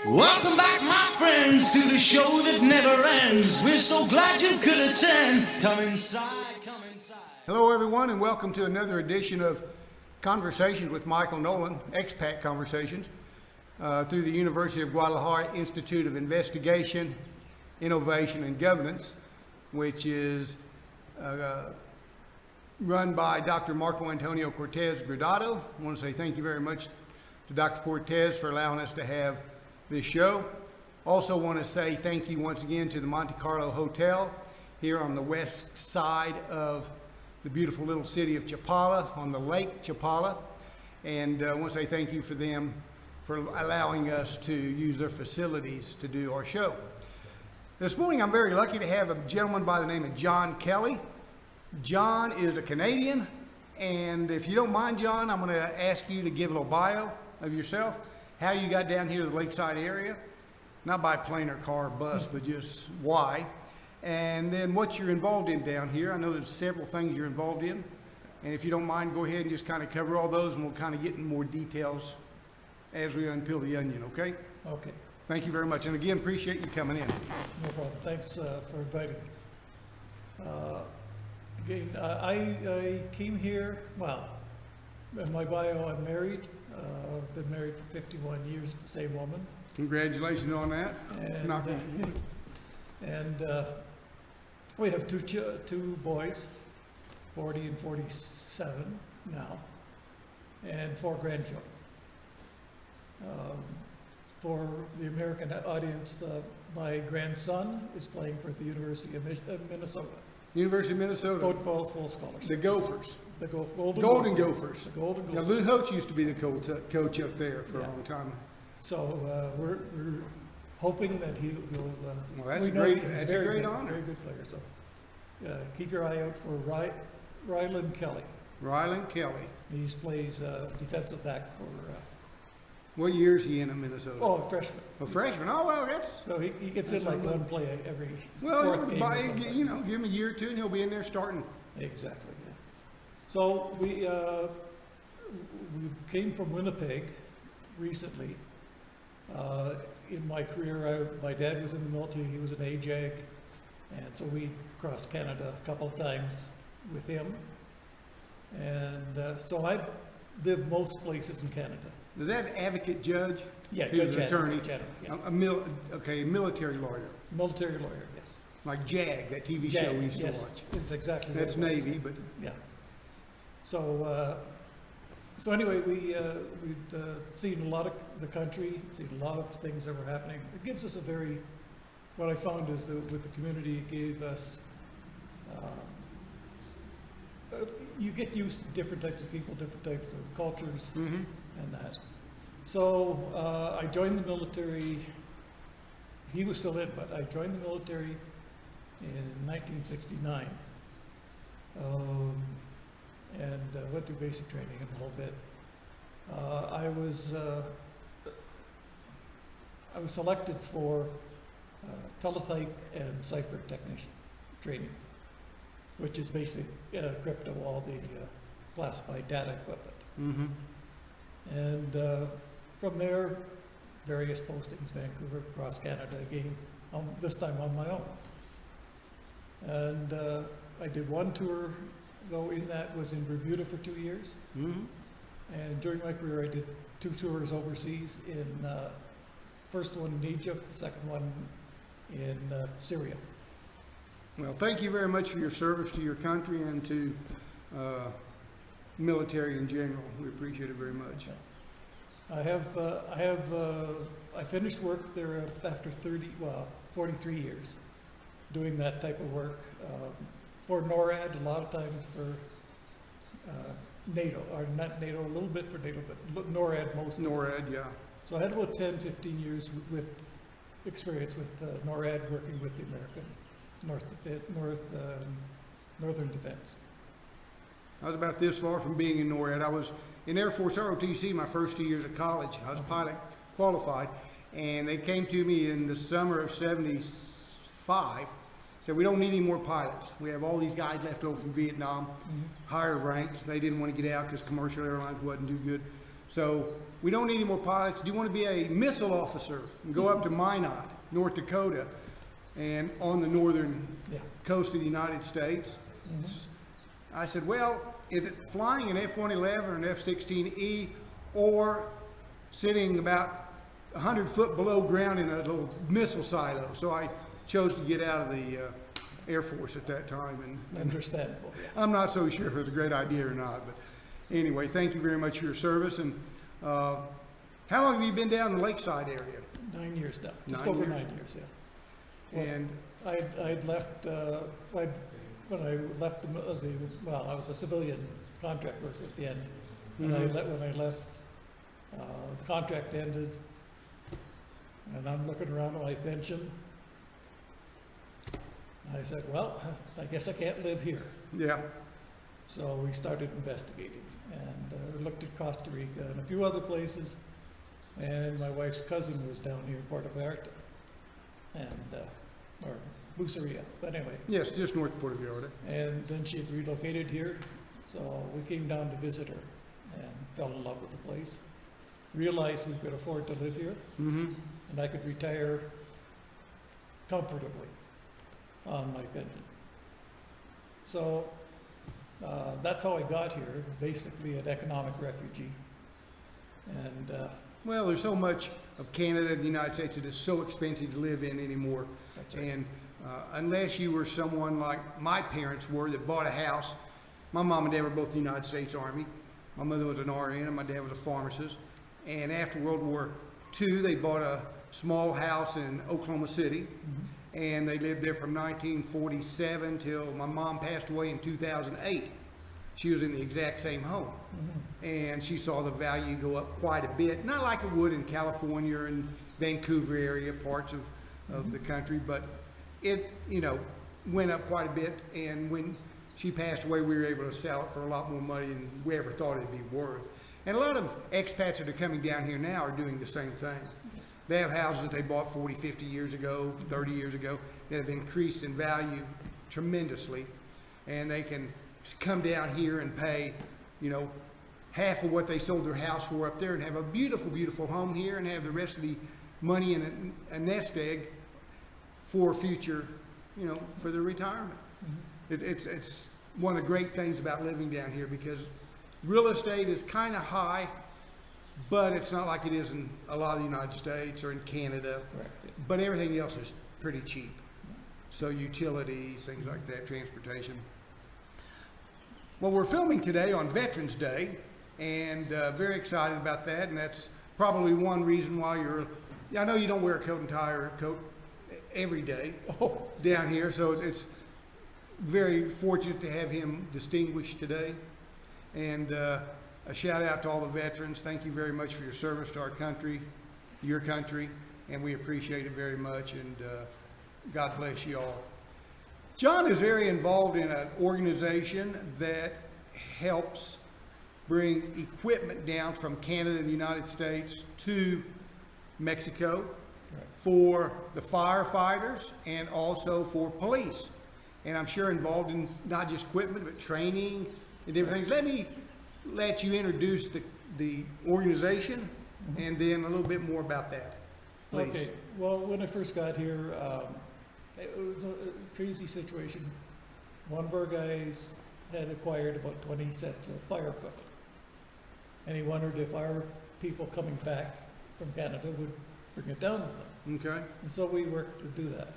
Welcome back, my friends, to the show that never ends. We're so glad you could attend. Come inside, come inside. Hello, everyone, and welcome to another edition of Conversations with Michael Nolen, Expat Conversations, through the University of Guadalajara Institute of Investigation, Innovation, and Governance, which is run by Dr. Marco Antonio Cortez Gradado. I want to say thank you very much to Dr. Cortez for allowing us to have this show. Also want to say thank you once again to the Monte Carlo Hotel here on the west side of the beautiful little city of Chapala, on the Lake Chapala. And I want to say thank you for them for allowing us to use their facilities to do our show. This morning I'm very lucky to have a gentleman by the name of John Kaley. John is a Canadian, and if you don't mind, John, I'm going to ask you to give a little bio of yourself, how you got down here to the lakeside area, not by plane or car or bus, but just why, and then what you're involved in down here. I know there's several things you're involved in, and if you don't mind, go ahead and just kind of cover all those, and we'll kind of get in more details as we unpeel the onion, okay? Okay, Thank you very much, and again, appreciate you coming in. no problem. Thanks for inviting me. Again, I came here, well, in my bio, I'm married. Been married for 51 years to the same woman. Congratulations on that. And we have two boys, 40 and 47 now, and 4 grandchildren. For the American audience, my grandson is playing for the University of Minnesota. University of Minnesota. Full scholarship. The Gophers. The Golden Gophers. The Golden Gophers. Now, Lou Holtz used to be the coach up there for a Yeah. long time. So we're hoping that he'll. Well, that's we a know great- he's that's a very great good, honor. Very good player. So keep your eye out for Rylan Kelly. Rylan Kelly. He plays defensive back for. What year is he in Minnesota? Freshman. A freshman. Oh, well, that's... So he gets in like one play every Well, fourth game. or something. you know, give him a year or two, and he'll be in there starting. Exactly. Yeah. So we came from Winnipeg recently. In my career, my dad was in the military. He was an AJAG, and so we crossed Canada a couple of times with him. And so I lived most places in Canada. Is that advocate judge? Yeah, He's judge an attorney. yeah. A military lawyer. Military lawyer, yes. Like JAG, that TV Jag, show we used yes, to watch. it's exactly That's what it was. Navy, but... Yeah. So, so anyway, we'd seen a lot of the country, seen a lot of things that were happening. It gives us what I found is that with the community, it gave us, you get used to different types of people, different types of cultures, Mm-hmm. and that. So I joined the military. He was still in, but I joined the military in 1969. And went through basic training a little bit. I was selected for teletype and cipher technician training, which is basically crypto, all the classified data equipment. Mm-hmm. And from there, various postings, Vancouver, across Canada again, this time on my own. And I did one tour, though, in that was in Bermuda for 2 years. Mm-hmm. And during my career, I did 2 tours overseas in, first one in Egypt, second one in Syria. Well, thank you very much for your service to your country and to military in general. We appreciate it very much. I finished work there after 43 years doing that type of work. For NORAD, a lot of times for NATO, or not NATO, a little bit for NATO, but NORAD mostly. NORAD, yeah. So I had about 10, 15 years with experience with NORAD, working with the American Northern Defense. I was about this far from being in NORAD. I was in Air Force ROTC my first 2 years of college. I was pilot qualified, and they came to me in the summer of '75, said, we don't need any more pilots. We have all these guys left over from Vietnam, higher ranks. They didn't want to get out because commercial airlines wasn't too good. So we don't need any more pilots. Do you want to be a missile officer and go up to Minot, North Dakota, and on the northern Yeah. coast of the United States? I said, well, is it flying an F-111 or an F-16E, or sitting about 100 foot below ground in a little missile silo? So I chose to get out of the Air Force at that time, and Understandable. I'm not so sure if it was a great idea or not. But anyway, thank you very much for your service. And how long have you been down the Lakeside area? 9 years now, just 9 over years? 9 years, yeah. And I'd left, when I left well, I was a civilian contract worker at the end. And when I left, the contract ended, and I'm looking around at my pension. I said, well, I guess I can't live here. yeah, So we started investigating, and we looked at Costa Rica and a few other places. And my wife's cousin was down here in Puerto Vallarta, and or Buceria, but anyway. yes, just north of Puerto Vallarta. And then she had relocated here, so we came down to visit her and fell in love with the place. Realized we could afford to live here, and I could retire comfortably on my pension. So that's how I got here, basically an economic refugee. And Well, there's so much of Canada and the United States that is so expensive to live in anymore. That's right. And unless you were someone like my parents were that bought a house, my mom and dad were both in the United States Army. My mother was an RN and my dad was a pharmacist. And after World War II, they bought a small house in Oklahoma City. And they lived there from 1947 till my mom passed away in 2008. She was in the exact same home. And she saw the value go up quite a bit, not like it would in California and Vancouver area, parts of the country, but it, went up quite a bit. And when she passed away, we were able to sell it for a lot more money than we ever thought it'd be worth. And a lot of expats that are coming down here now are doing the same thing. They have houses that they bought 40, 50 years ago, 30 years ago, that have increased in value tremendously. And they can come down here and pay, half of what they sold their house for up there and have a beautiful, beautiful home here and have the rest of the money in a nest egg for future, for their retirement. It's one of the great things about living down here, because real estate is kind of high, but it's not like it is in a lot of the United States or in Canada. Correct. But everything else is pretty cheap. So utilities, things like that, transportation. Well, we're filming today on Veterans Day, and very excited about that. And that's probably one reason why I know you don't wear a coat and tie or a coat every day down here. So it's very fortunate to have him distinguished today. And a shout out to all the veterans. Thank you very much for your service to our country, your country, and we appreciate it very much. And God bless you all. John is very involved in an organization that helps bring equipment down from Canada and the United States to Mexico for the firefighters and also for police. And I'm sure involved in not just equipment, but training and different things. Let me let you introduce the organization and then a little bit more about that, please. Okay, well, when I first got here, it was a crazy situation. One of our guys had acquired about 20 sets of fire equipment. And he wondered if our people coming back from Canada would bring it down with them. Okay. And so we worked to do that.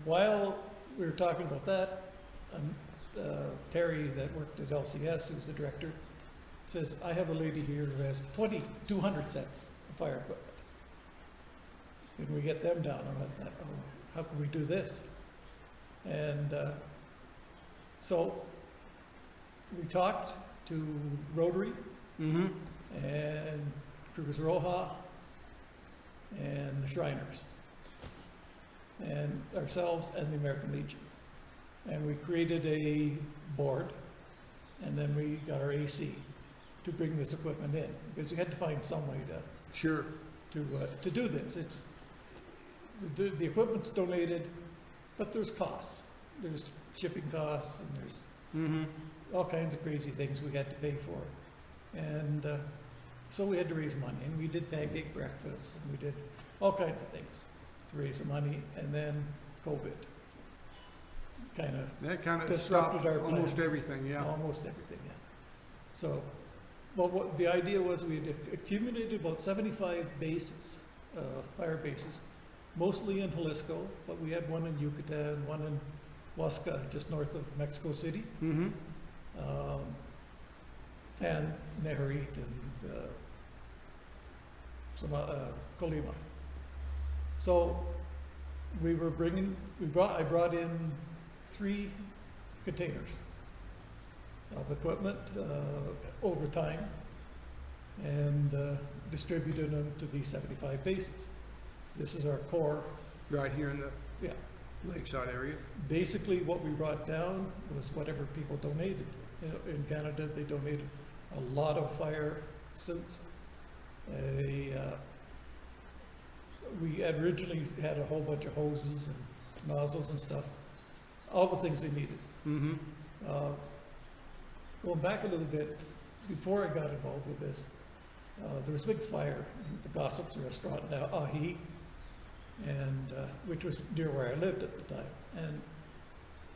While we were talking about that, Terry that worked at LCS, who's the director, says, I have a lady here who has 200 sets of fire equipment. Can we get them down? I went, how can we do this? And so we talked to Rotary and Cruz Roja and the Shriners and ourselves and the American Legion. And we created a board, and then we got our AC to bring this equipment in, because we had to find some way to do this. It's the equipment's donated, but there's costs. There's shipping costs, and there's all kinds of crazy things we had to pay for. And So we had to raise money, and we did pancake breakfasts, and we did all kinds of things to raise the money, and then COVID That kind of disrupted stopped our almost plans. everything, yeah. Almost everything, yeah. So, well, what the idea was, we had accumulated about 75 bases, fire bases, mostly in Jalisco, but we had one in Yucatan, one in Huasca, just north of Mexico City, Mm-hmm. and Nayarit and Colima. So we were I brought in 3 containers of equipment over time and distributed them to these 75 bases. This is our core. Right here in the Yeah. lakeside area. Basically, what we brought down was whatever people donated. In Canada, they donated a lot of fire suits. We originally had a whole bunch of hoses and nozzles and stuff, all the things they needed. Mm-hmm. Going back a little bit, before I got involved with this, there was a big fire in the Gossip's restaurant in Ahi, and which was near where I lived at the time. And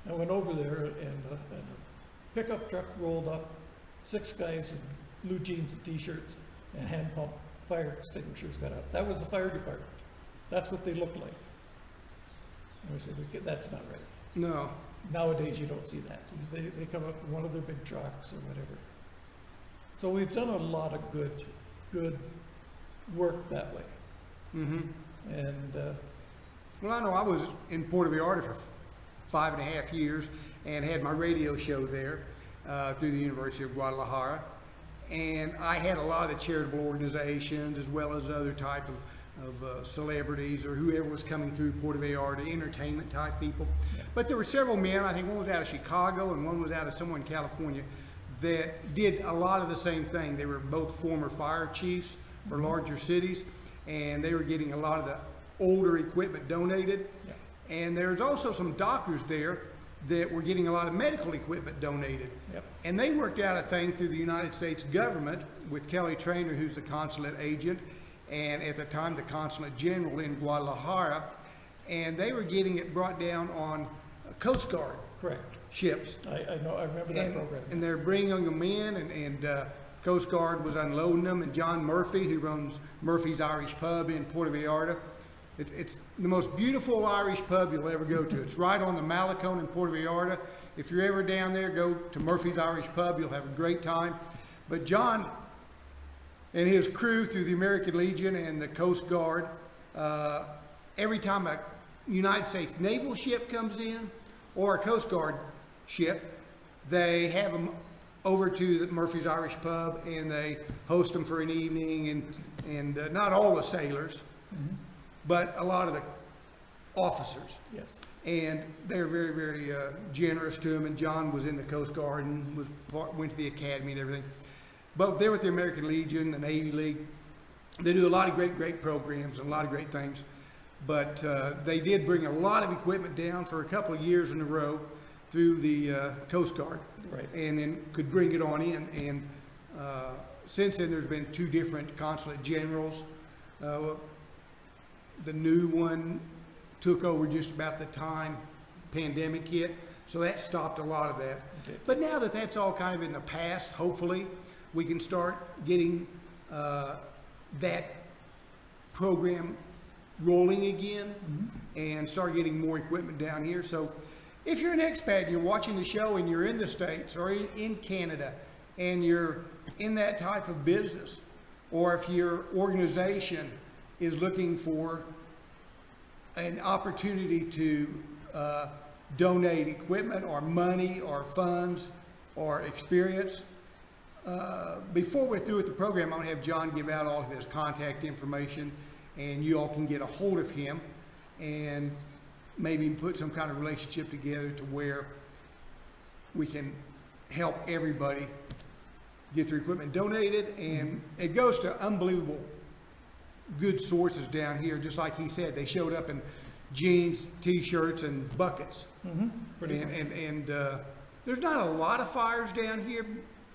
I went over there, and a pickup truck rolled up, 6 guys in blue jeans and t-shirts and hand pump fire extinguishers got out. That was the fire department. That's what they looked like. And we said, that's not right. No. Nowadays, you don't see that. They come up in one of their big trucks or whatever. So we've done a lot of good work that way. Mm-hmm. And Well, I know I was in Puerto Vallarta for 5.5 years and had my radio show there through the University of Guadalajara. And I had a lot of the charitable organizations as well as other type of celebrities or whoever was coming through Puerto Vallarta, entertainment type people. Yeah. But there were several men, I think one was out of Chicago and one was out of somewhere in California, that did a lot of the same thing. They were both former fire chiefs for larger cities, and they were getting a lot of the older equipment donated. Yeah. And there's also some doctors there that were getting a lot of medical equipment donated. Yep. And they worked out a thing through the United States government with Kelly Traynor, who's the consulate agent, and at the time the consulate general in Guadalajara, and they were getting it brought down on Coast Guard correct. ships. I know. I remember that program. And they're bringing them in, and Coast Guard was unloading them, and John Murphy, who runs Murphy's Irish Pub in Puerto Vallarta, it's the most beautiful Irish pub you'll ever go to. It's right on the Malecon in Puerto Vallarta. If you're ever down there, go to Murphy's Irish Pub. You'll have a great time. But John and his crew through the American Legion and the Coast Guard, every time a United States naval ship comes in or a Coast Guard ship, they have them over to the Murphy's Irish Pub and they host them for an evening, and not all the sailors, but a lot of the officers. Yes. And they're very, very generous to him. And John was in the Coast Guard and went to the academy and everything. But they're with the American Legion, the Navy League. They do a lot of great programs and a lot of great things. But they did bring a lot of equipment down for a couple of years in a row through the Coast Guard. Right. And then could bring it on in. And since then, there's been 2 different consulate generals. The new one took over just about the time pandemic hit, so that stopped a lot of that. Okay. But now that that's all kind of in the past, hopefully we can start getting that program rolling again and start getting more equipment down here. So if you're an expat and you're watching the show and you're in the States or in Canada and you're in that type of business, or if your organization is looking for an opportunity to donate equipment or money or funds or experience, before we're through with the program, I'm going to have John give out all of his contact information, and you all can get a hold of him and maybe put some kind of relationship together to where we can help everybody get their equipment donated. And it goes to unbelievable good sources down here. Just like he said, they showed up in jeans, t-shirts, and buckets. Pretty much. And there's not a lot of fires down here.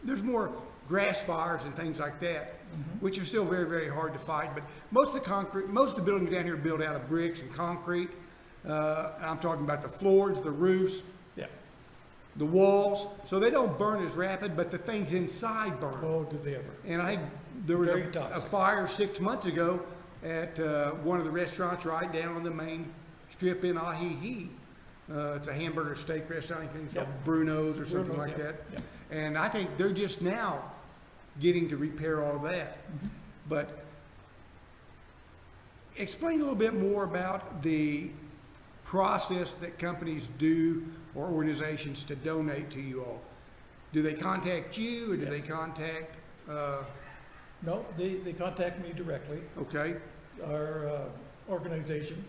There's more grass fires and things like that. which are still very, very hard to find. But most of the buildings down here are built out of bricks and concrete. And I'm talking about the floors, the roofs, Yeah. the walls, so they don't burn as rapid, but the things inside burn. Oh, do they ever? And I think there was Very a toxic. fire 6 months ago at one of the restaurants right down on the main strip in Ahihi. It's a hamburger steak restaurant, I think it's called Yep. Bruno's or something Bruno's, like yeah. that. Yep. And I think they're just now getting to repair all that. But explain a little bit more about the process that companies do or organizations to donate to you all. Do they contact you, or do they Yes. contact, No, they contact me directly, okay? our organization.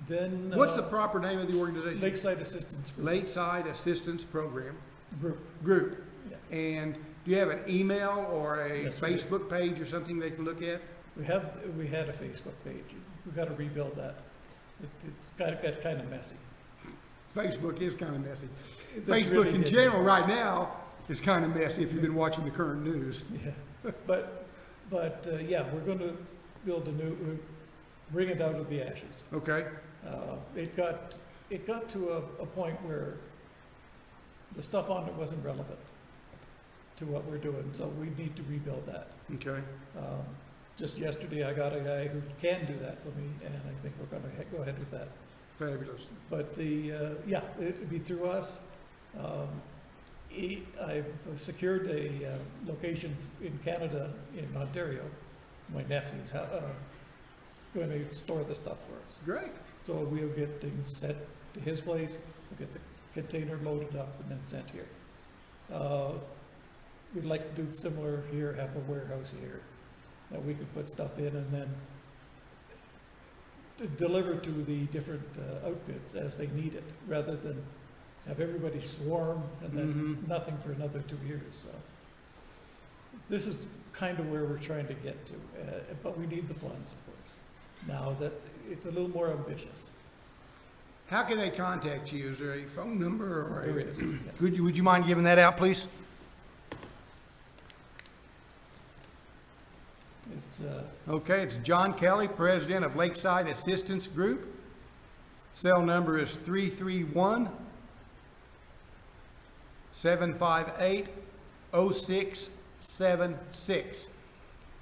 Then. What's the proper name of the organization? Lakeside Assistance Group. Lakeside Assistance Program Group. Yeah. And do you have an email or a Yes, we do. Facebook page or something they can look at? We had a Facebook page. We've got to rebuild that. It's got kind of messy. Facebook is kind of messy. It just Facebook really in did. general right now is kind of messy if you've been watching the current news. Yeah, but yeah, we're going to build bring it out of the ashes. Okay, It got to a point where the stuff on it wasn't relevant to what we're doing, so we need to rebuild that. okay. Just yesterday, I got a guy who can do that for me, and I think we're going to go ahead with that. Fabulous. But yeah, it'd be through us. I've secured a location in Canada, in Ontario. My nephew's going to store the stuff for us. Great. So we'll get things set to his place, we'll get the container loaded up and then sent here. We'd like to do similar here, have a warehouse here that we could put stuff in and then deliver to the different outfits as they need it, rather than have everybody swarm and then nothing for another 2 years. So this is kind of where we're trying to get to, but we need the funds, of course. Now that it's a little more ambitious. How can they contact you? Is there a phone number or There is, yeah. Would you mind giving that out, please? It's Okay, it's John Kaley, President of Lakeside Assistance Group. Cell number is 331-758-0676.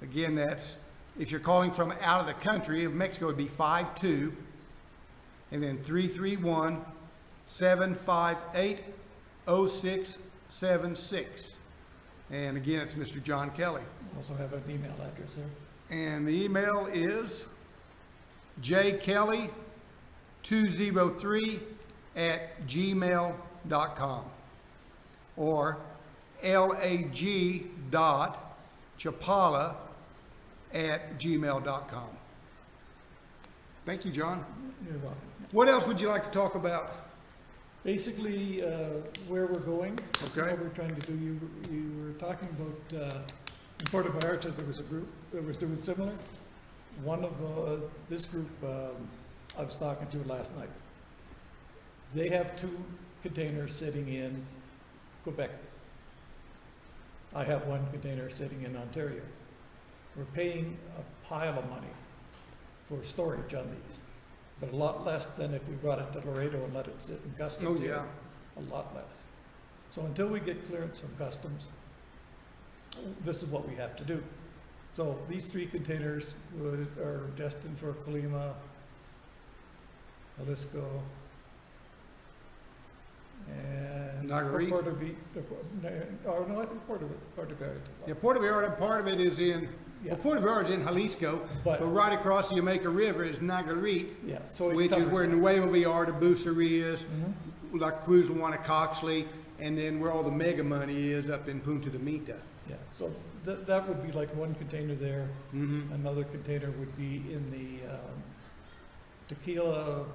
Again, that's, if you're calling from out of the country, of Mexico, it'd be 52, and then 331-758-0676. And again, it's Mr. John Kaley. also have an email address there. And the email is jkelly203@gmail.com or lag.chapala@gmail.com. Thank you, John. You're welcome. What else would you like to talk about? Basically, where we're going, Okay. what we're trying to do. You were talking about in Puerto Vallarta, there was a group that was doing similar. One of this group I was talking to last night. They have 2 containers sitting in Quebec. I have 1 container sitting in Ontario. We're paying a pile of money for storage on these, but a lot less than if we brought it to Laredo and let it sit in customs. Oh, here. yeah. A lot less. So until we get clearance from customs, this is what we have to do. So these 3 containers are destined for Colima, Jalisco, and Nayarit? Puerto no, I think Puerto Vallarta. Yeah, Puerto Vallarta, part of it is in, Yeah. Puerto Vallarta is in Jalisco, But- but right across the Jamaica River is Nayarit, Yeah, so it which is covers where that. Nuevo Vallarta, Buceria is, Mhm. La Cruz, Coxley, and then where all the mega money is up in Punta de Mita. Yeah, so that would be like 1 container there. Mm-hmm. Another container would be in the Tequila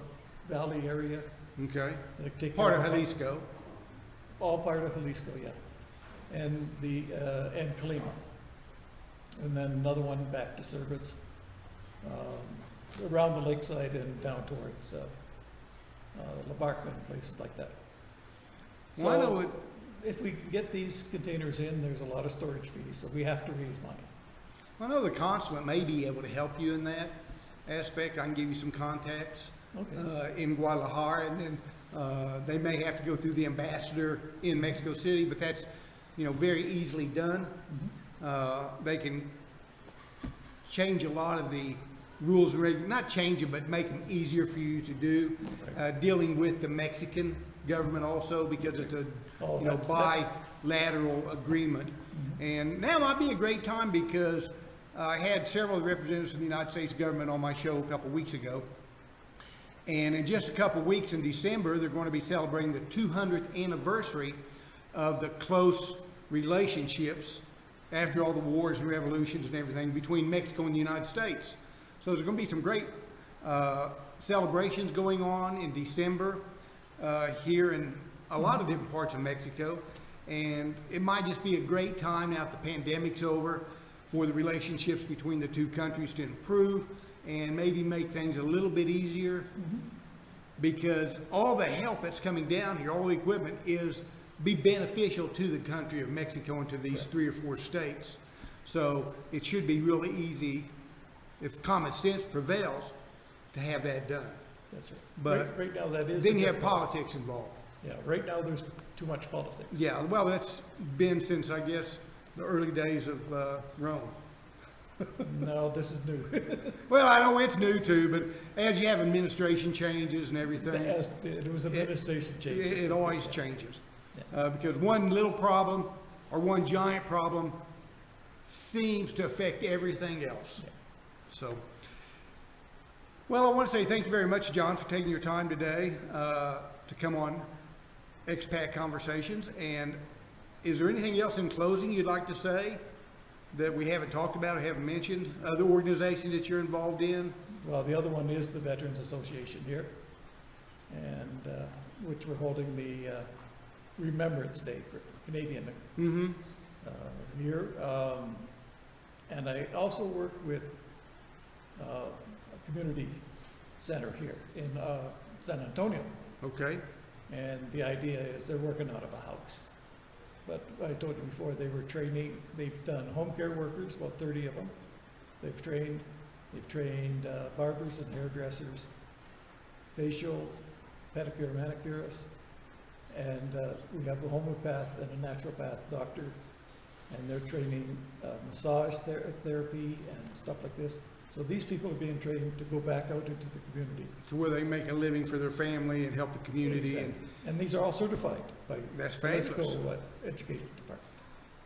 Valley area. Okay. They take Part care of Jalisco. All part of Jalisco, yeah. And and Colima. And then another one back to service around the lakeside and down towards La Barca and places like that. Well, I know So if we get these containers in, there's a lot of storage fees, so we have to raise money. I know the consulate may be able to help you in that aspect. I can give you some contacts in Guadalajara, and then they may have to go through the ambassador in Mexico City, but that's, very easily done. They can change a lot of the rules and regulations, not change them, but make them easier for you to do. Dealing with the Mexican government also, because it's a bilateral agreement. And now might be a great time, because I had several representatives from the United States government on my show a couple weeks ago. And in just a couple weeks in December, they're going to be celebrating the 200th anniversary of the close relationships after all the wars and revolutions and everything between Mexico and the United States. So there's going to be some great celebrations going on in December here in a lot of different parts of Mexico. And it might just be a great time now that the pandemic's over for the relationships between the two countries to improve and maybe make things a little bit easier, because all the help that's coming down here, all the equipment, is be beneficial to the country of Mexico and to these 3 or 4 states. So it should be really easy, if common sense prevails, to have that done. That's right. But right now, that is. Then you have politics involved. Yeah, right now there's too much politics. Yeah, well, that's been since, I guess, the early days of Rome. No, this is new. Well, I know it's new too, but as you have administration changes and everything, It was administration change. it always changes. Because one little problem or one giant problem seems to affect everything else. Yeah. So, well, I want to say thank you very much, John, for taking your time today to come on Expat Conversations. And is there anything else in closing you'd like to say that we haven't talked about or haven't mentioned? Other organizations that you're involved in? Well, the other one is the Veterans Association here, and which we're holding the Remembrance Day for Canadian here. And I also work with a community center here in San Antonio. Okay. And the idea is they're working out of a house. But I told you before, they were training, they've done home care workers, about 30 of them. They've trained barbers and hairdressers, facials, pedicure, manicurists, and we have a homeopath and a naturopath doctor, and they're training massage therapy and stuff like this. So these people are being trained to go back out into the community. To where they make a living for their family and help the community. Exactly. And these are all certified by That's the fabulous. Mexico Education Department.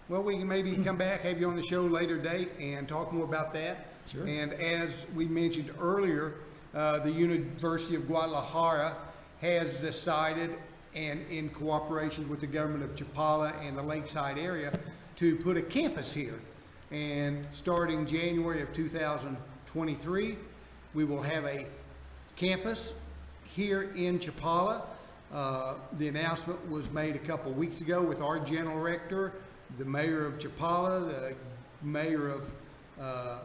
Well, we can maybe come back, have you on the show later date and talk more about that. Sure. And as we mentioned earlier, the University of Guadalajara has decided, and in cooperation with the government of Chapala and the Lakeside area, to put a campus here. And starting January of 2023, we will have a campus here in Chapala. The announcement was made a couple weeks ago with our general rector, the mayor of Chapala, the mayor of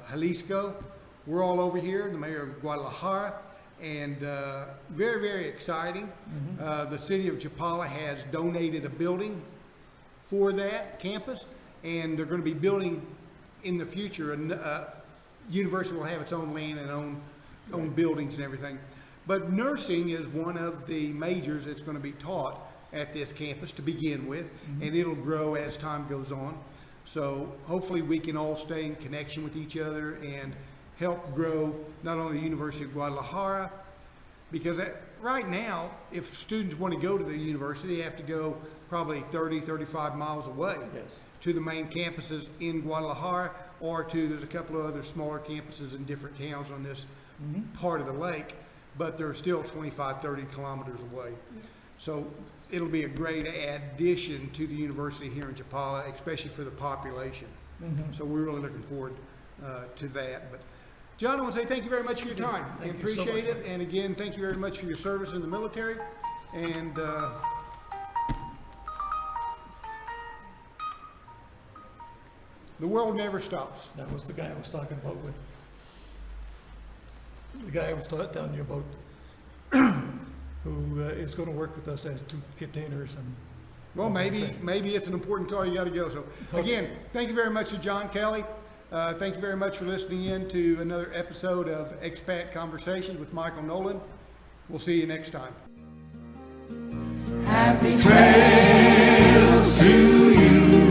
Jalisco. We're all over here, the mayor of Guadalajara, and very, very exciting. The city of Chapala has donated a building for that campus, and they're going to be building in the future. University will have its own land and own buildings and everything. But nursing is one of the majors that's going to be taught at this campus to begin with, and it'll grow as time goes on. So hopefully we can all stay in connection with each other and help grow not only the University of Guadalajara, because right now, if students want to go to the university, they have to go probably 30, 35 miles away to the main campuses in Guadalajara, or there's a couple of other smaller campuses in different towns on this part of the lake, but they're still 25, 30 kilometers away. So it'll be a great addition to the university here in Chapala, especially for the population. So we're really looking forward to that. But John, I want to say thank you very much for your time. I appreciate it. And again, thank you very much for your service in the military. And the world never stops. That was the guy I was talking about with, the guy I was telling you about, who is going to work with us as 2 containers and. Well, maybe it's an important call. You got to go. So again, thank you very much to John Kaley. Thank you very much for listening in to another episode of Expat Conversations with Michael Nolen. We'll see you next time. Happy trails to you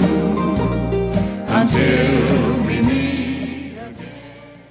until